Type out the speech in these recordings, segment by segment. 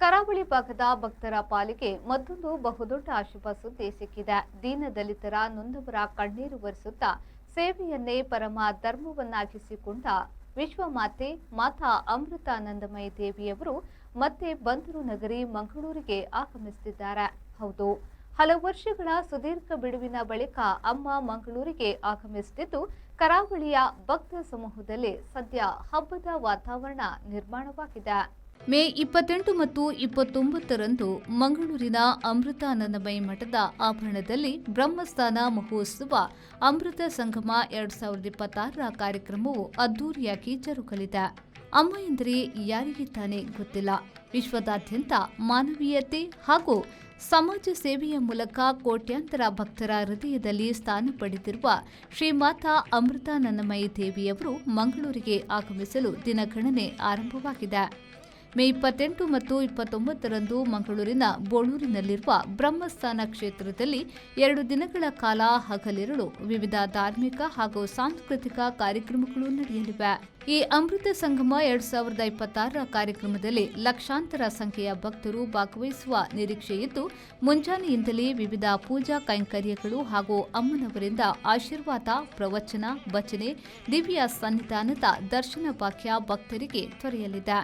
ಕರಾವಳಿ ಭಾಗದ ಭಕ್ತರ ಪಾಲಿಗೆ ಮತ್ತೊಂದು ಬಹುದೊಡ್ಡ ಅಶುಭ ಸುದ್ದಿ ಸಿಕ್ಕಿದೆ. ದೀನದಲಿತರ ನೊಂದವರ ಕಣ್ಣೀರು ಒರೆಸುತ್ತಾ ಸೇವೆಯನ್ನೇ ಪರಮ ಧರ್ಮವನ್ನಾಗಿಸಿಕೊಂಡ ವಿಶ್ವಮಾತೆ ಮಾತಾ ಅಮೃತಾನಂದಮಯಿ ದೇವಿಯವರು ಮತ್ತೆ ಬಂದರು ನಗರಿ ಮಂಗಳೂರಿಗೆ ಆಗಮಿಸುತ್ತಿದ್ದಾರೆ. ಹೌದು, ಹಲವು ವರ್ಷಗಳ ಸುದೀರ್ಘ ಬಿಡುವಿನ ಬಳಿಕ ಅಮ್ಮ ಮಂಗಳೂರಿಗೆ ಆಗಮಿಸುತ್ತಿದ್ದು, ಕರಾವಳಿಯ ಭಕ್ತ ಸಮೂಹದಲ್ಲಿ ಸದ್ಯ ಹಬ್ಬದ ವಾತಾವರಣ ನಿರ್ಮಾಣವಾಗಿದೆ. ಮೇ 28 ಮತ್ತು 29ರಂದು ಮಂಗಳೂರಿನ ಅಮೃತಾನಂದಮಯಿ ಮಠದ ಆವರಣದಲ್ಲಿ ಬ್ರಹ್ಮಸ್ಥಾನ ಮಹೋತ್ಸವ ಅಮೃತ ಸಂಗಮ 2026ರ ಕಾರ್ಯಕ್ರಮವು ಅದ್ದೂರಿಯಾಗಿ ಜರುಗಲಿದೆ. ಅಮ್ಮ ಎಂದರೆ ಯಾರಿಗೆ ತಾನೇ ಗೊತ್ತಿಲ್ಲ. ವಿಶ್ವದಾದ್ಯಂತ ಮಾನವೀಯತೆ ಹಾಗೂ ಸಮಾಜ ಸೇವೆಯ ಮೂಲಕ ಕೋಟ್ಯಾಂತರ ಭಕ್ತರ ಹೃದಯದಲ್ಲಿ ಸ್ಥಾನ ಪಡೆದಿರುವ ಶ್ರೀಮಾತಾ ಅಮೃತಾನಂದಮಯಿ ದೇವಿಯವರು ಮಂಗಳೂರಿಗೆ ಆಗಮಿಸಲು ದಿನಗಣನೆ ಆರಂಭವಾಗಿದೆ. ಮೇ 28 ಮತ್ತು 29ರಂದು ಮಂಗಳೂರಿನ ಬೋಳೂರಿನಲ್ಲಿರುವ ಬ್ರಹ್ಮಸ್ಥಾನ ಕ್ಷೇತ್ರದಲ್ಲಿ 2 ದಿನಗಳ ಕಾಲ ಹಗಲಿರುಳು ವಿವಿಧ ಧಾರ್ಮಿಕ ಹಾಗೂ ಸಾಂಸ್ಕೃತಿಕ ಕಾರ್ಯಕ್ರಮಗಳು ನಡೆಯಲಿವೆ. ಈ ಅಮೃತ ಸಂಗಮ 2026ರ ಕಾರ್ಯಕ್ರಮದಲ್ಲಿ ಲಕ್ಷಾಂತರ ಸಂಖ್ಯೆಯ ಭಕ್ತರು ಭಾಗವಹಿಸುವ ನಿರೀಕ್ಷೆಯಿದ್ದು, ಮುಂಜಾನೆಯಿಂದಲೇ ವಿವಿಧ ಪೂಜಾ ಕೈಂಕರ್ಯಗಳು ಹಾಗೂ ಅಮ್ಮನವರಿಂದ ಆಶೀರ್ವಾದ, ಪ್ರವಚನ, ಭಜನೆ, ದಿವ್ಯ ಸನ್ನಿಧಾನದ ದರ್ಶನ ಭಾಗ್ಯ ಭಕ್ತರಿಗೆ ದೊರೆಯಲಿದೆ.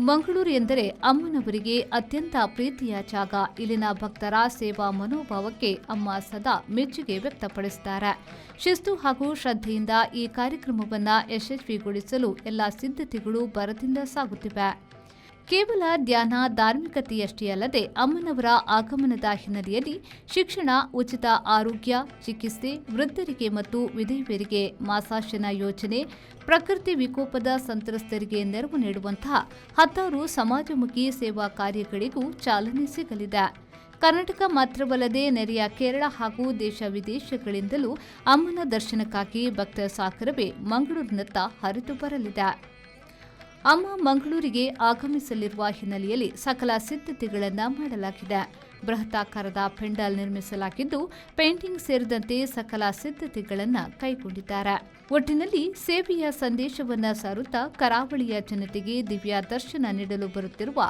ಮಂಗಳೂರು ಎಂದರೆ ಅಮ್ಮನವರಿಗೆ ಅತ್ಯಂತ ಪ್ರೀತಿಯ ಜಾಗ. ಇಲ್ಲಿನ ಭಕ್ತರ ಸೇವಾ ಮನೋಭಾವಕ್ಕೆ ಅಮ್ಮ ಸದಾ ಮೆಚ್ಚುಗೆ ವ್ಯಕ್ತಪಡಿಸುತ್ತಾರೆ. ಶಿಸ್ತು ಹಾಗೂ ಶ್ರದ್ಧೆಯಿಂದ ಈ ಕಾರ್ಯಕ್ರಮವನ್ನು ಯಶಸ್ವಿಗೊಳಿಸಲು ಎಲ್ಲ ಸಿದ್ಧತೆಗಳು ಭರದಿಂದ ಸಾಗುತ್ತಿವೆ. ಕೇವಲ ಧ್ಯಾನ, ಧಾರ್ಮಿಕತೆಯಷ್ಟೇ ಅಲ್ಲದೆ ಅಮ್ಮನವರ ಆಗಮನದ ಹಿನ್ನೆಲೆಯಲ್ಲಿ ಶಿಕ್ಷಣ, ಉಚಿತ ಆರೋಗ್ಯ, ಚಿಕಿತ್ಸೆ, ವೃದ್ಧರಿಗೆ ಮತ್ತು ವಿಧವೆಯರಿಗೆ ಮಾಸಾಶನ ಯೋಜನೆ, ಪ್ರಕೃತಿ ವಿಕೋಪದ ಸಂತ್ರಸ್ತರಿಗೆ ನೆರವು ನೀಡುವಂತಹ 10 ಸಮಾಜಮುಖಿ ಸೇವಾ ಕಾರ್ಯಗಳಿಗೂ ಚಾಲನೆ ಸಿಗಲಿದೆ. ಕರ್ನಾಟಕ ಮಾತ್ರವಲ್ಲದೆ ನೆರೆಯ ಕೇರಳ ಹಾಗೂ ದೇಶ ವಿದೇಶಗಳಿಂದಲೂ ಅಮ್ಮನ ದರ್ಶನಕ್ಕಾಗಿ ಭಕ್ತರ ಸಾಗರವೇ ಮಂಗಳೂರಿನತ್ತ ಹರಿದು ಬರಲಿದೆ. ಅಮ್ಮ ಮಂಗಳೂರಿಗೆ ಆಗಮಿಸಲಿರುವ ಹಿನ್ನೆಲೆಯಲ್ಲಿ ಸಕಲ ಸಿದ್ಧತೆಗಳನ್ನು ಮಾಡಲಾಗಿದೆ. ಬೃಹತಾಕಾರದ ಪೆಂಡಾಲ್ ನಿರ್ಮಿಸಲಾಗಿದ್ದು, ಪೇಂಟಿಂಗ್ ಸೇರಿದಂತೆ ಸಕಲ ಸಿದ್ಧತೆಗಳನ್ನು ಕೈಗೊಂಡಿದ್ದಾರೆ. ಒಟ್ಟಿನಲ್ಲಿ ಸೇವೆಯ ಸಂದೇಶವನ್ನು ಸಾರುತ್ತಾ ಕರಾವಳಿಯ ಜನತೆಗೆ ದಿವ್ಯ ದರ್ಶನ ನೀಡಲು ಬರುತ್ತಿರುವ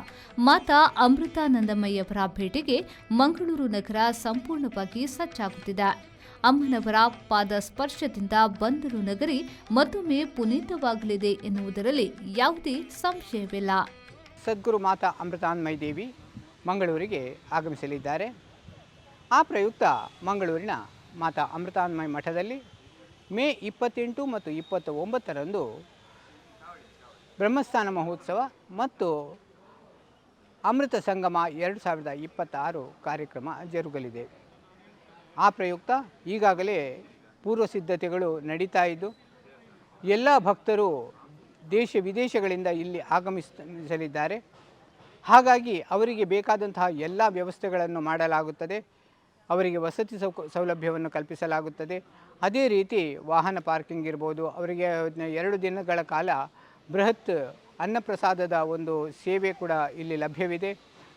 ಮಾತಾ ಅಮೃತಾನಂದಮಯಿಯವರ ಭೇಟಿಗೆ ಮಂಗಳೂರು ನಗರ ಸಂಪೂರ್ಣವಾಗಿ ಸಜ್ಜಾಗುತ್ತಿದೆ. ಅಮ್ಮನವರ ಪಾದ ಸ್ಪರ್ಶದಿಂದ ಬಂದರು ನಗರಿ ಮತ್ತೊಮ್ಮೆ ಪುನೀತವಾಗಲಿದೆ ಎನ್ನುವುದರಲ್ಲಿ ಯಾವುದೇ ಸಂಶಯವಿಲ್ಲ. ಸದ್ಗುರು ಮಾತಾ ಅಮೃತಾನಂದಮಯಿ ದೇವಿ ಮಂಗಳೂರಿಗೆ ಆಗಮಿಸಲಿದ್ದಾರೆ. ಆ ಪ್ರಯುಕ್ತ ಮಂಗಳೂರಿನ ಮಾತಾ ಅಮೃತಾನಂದಮಯಿ ಮಠದಲ್ಲಿ ಮೇ 28 ಮತ್ತು 29ರಂದು ಬ್ರಹ್ಮಸ್ಥಾನ ಮಹೋತ್ಸವ ಮತ್ತು ಅಮೃತ ಸಂಗಮ 2026 ಕಾರ್ಯಕ್ರಮ ಜರುಗಲಿದೆ. ಆ ಪ್ರಯುಕ್ತ ಈಗಾಗಲೇ ಪೂರ್ವ ಸಿದ್ಧತೆಗಳು ನಡೀತಾ ಇದ್ದು, ಎಲ್ಲ ಭಕ್ತರು ದೇಶ ವಿದೇಶಗಳಿಂದ ಇಲ್ಲಿ ಆಗಮಿಸಲಿದ್ದಾರೆ. ಹಾಗಾಗಿ ಅವರಿಗೆ ಬೇಕಾದಂತಹ ಎಲ್ಲ ವ್ಯವಸ್ಥೆಗಳನ್ನು ಮಾಡಲಾಗುತ್ತದೆ. ಅವರಿಗೆ ವಸತಿ ಸೌಲಭ್ಯವನ್ನು ಕಲ್ಪಿಸಲಾಗುತ್ತದೆ. ಅದೇ ರೀತಿ ವಾಹನ ಪಾರ್ಕಿಂಗ್ ಇರ್ಬೋದು. ಅವರಿಗೆ 2 ದಿನಗಳ ಕಾಲ ಬೃಹತ್ ಅನ್ನಪ್ರಸಾದದ ಒಂದು ಸೇವೆ ಕೂಡ ಇಲ್ಲಿ ಲಭ್ಯವಿದೆ.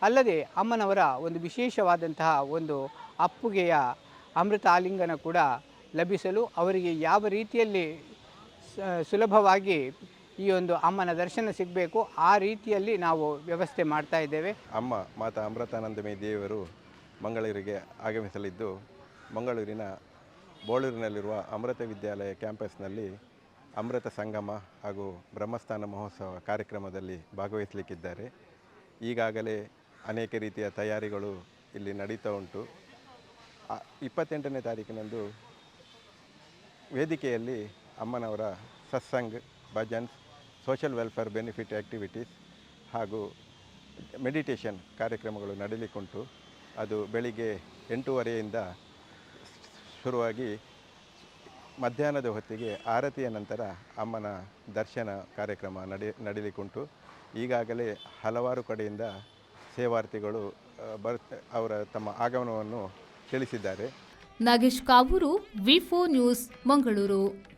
ಅಲ್ಲದೆ ಅಮ್ಮನವರ ಒಂದು ವಿಶೇಷವಾದಂತಹ ಒಂದು ಅಪ್ಪುಗೆಯ ಅಮೃತ ಆಲಿಂಗನ ಕೂಡ ಲಭಿಸಲು ಅವರಿಗೆ ಯಾವ ರೀತಿಯಲ್ಲಿ ಸುಲಭವಾಗಿ ಈ ಒಂದು ಅಮ್ಮನ ದರ್ಶನ ಸಿಗಬೇಕು ಆ ರೀತಿಯಲ್ಲಿ ನಾವು ವ್ಯವಸ್ಥೆ ಮಾಡ್ತಾ ಇದ್ದೇವೆ. ಅಮ್ಮ ಮಾತಾ ಅಮೃತಾನಂದಮಯಿ ದೇವರು ಮಂಗಳೂರಿಗೆ ಆಗಮಿಸಲಿದ್ದು, ಮಂಗಳೂರಿನ ಬೋಳೂರಿನಲ್ಲಿರುವ ಅಮೃತ ವಿದ್ಯಾಲಯ ಕ್ಯಾಂಪಸ್ನಲ್ಲಿ ಅಮೃತ ಸಂಗಮ ಹಾಗೂ ಬ್ರಹ್ಮಸ್ಥಾನ ಮಹೋತ್ಸವ ಕಾರ್ಯಕ್ರಮದಲ್ಲಿ ಭಾಗವಹಿಸಲಿಕ್ಕಿದ್ದಾರೆ. ಈಗಾಗಲೇ ಅನೇಕ ರೀತಿಯ ತಯಾರಿಗಳು ಇಲ್ಲಿ ನಡೀತಾ ಉಂಟು. 28ನೇ ತಾರೀಕಿನಂದು ವೇದಿಕೆಯಲ್ಲಿ ಅಮ್ಮನವರ satsang, bhajans, social welfare benefit activities ಹಾಗೂ ಮೆಡಿಟೇಷನ್ ಕಾರ್ಯಕ್ರಮಗಳು ನಡೀಲಿಕ್ಕುಂಟು. ಅದು ಬೆಳಿಗ್ಗೆ 8:30ಯಿಂದ ಶುರುವಾಗಿ ಮಧ್ಯಾಹ್ನದ ಹೊತ್ತಿಗೆ ಆರತಿಯ ನಂತರ ಅಮ್ಮನ ದರ್ಶನ ಕಾರ್ಯಕ್ರಮ ನಡೀಲಿಕ್ಕುಂಟು. ಈಗಾಗಲೇ ಹಲವಾರು ಕಡೆಯಿಂದ ಸೇವಾರ್ಥಿಗಳು ಅವರ ತಮ್ಮ ಆಗಮನವನ್ನು ತಿಳಿಸಿದ್ದಾರೆ. ನಾಗೇಶ್ ಕಾವೂರು, ವಿ4 ನ್ಯೂಸ್, ಮಂಗಳೂರು.